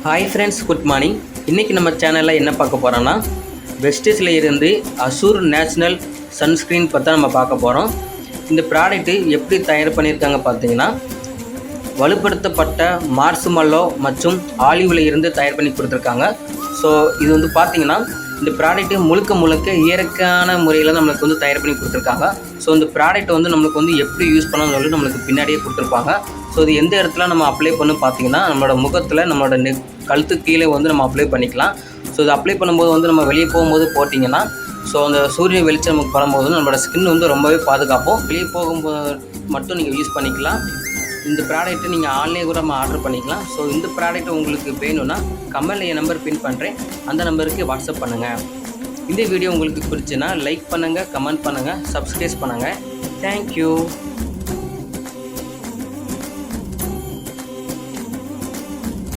Hi friends, good morning. இன்றைக்கி நம்ம சேனலில் என்ன பார்க்க போகிறோன்னா, வெஸ்டீஸில் இருந்து அசூர் நேச்சுரல் சன்ஸ்க்ரீன் பற்றி நம்ம பார்க்க போகிறோம். இந்த ப்ராடக்ட்டு எப்படி தயார் பண்ணியிருக்காங்க பார்த்தீங்கன்னா, வலுப்படுத்தப்பட்ட மார்ஷ்மெல்லோ மற்றும் ஆலிவில் இருந்து தயார் பண்ணி கொடுத்துருக்காங்க. ஸோ இது வந்து பார்த்திங்கன்னா, இந்த ப்ராடக்ட்டு முழுக்க இயற்கையான முறையில் நம்மளுக்கு வந்து தயார் பண்ணி கொடுத்துருக்காங்க. ஸோ இந்த ப்ராடக்ட் வந்து நம்மளுக்கு வந்து எப்படி யூஸ் பண்ணணும்னு சொல்லி நம்மளுக்கு பின்னாடியே கொடுத்துருப்பாங்க. ஸோ இது எந்த இடத்துல நம்ம அப்ளை பண்ணு பார்த்தீங்கன்னா, நம்மளோட முகத்தில் நம்மளோட கழுத்து கீழே வந்து நம்ம அப்ளை பண்ணிக்கலாம். ஸோ இது அப்ளை பண்ணும்போது வந்து நம்ம வெளியே போகும்போது போட்டிங்கன்னா, ஸோ அந்த சூரிய வெளிச்சம் நமக்கு படும்போது நம்மளோட ஸ்கின் வந்து ரொம்பவே பாதுகாப்போம். வெளியே போகும்போது மட்டும் நீங்கள் யூஸ் பண்ணிக்கலாம். இந்த ப்ராடக்ட்டு நீங்கள் ஆன்லைன் கூட நம்ம ஆர்டர் பண்ணிக்கலாம். ஸோ இந்த ப்ராடக்ட் உங்களுக்கு வேணும்னா கமெண்ட்டில் என் நம்பர் பின் பண்ணுறேன், அந்த நம்பருக்கு வாட்ஸ்அப் பண்ணுங்கள். இந்த வீடியோ உங்களுக்கு பிடிச்சுன்னா லைக் பண்ணுங்கள், கமெண்ட் பண்ணுங்கள், சப்ஸ்கிரைப் பண்ணுங்கள். தேங்க்யூ.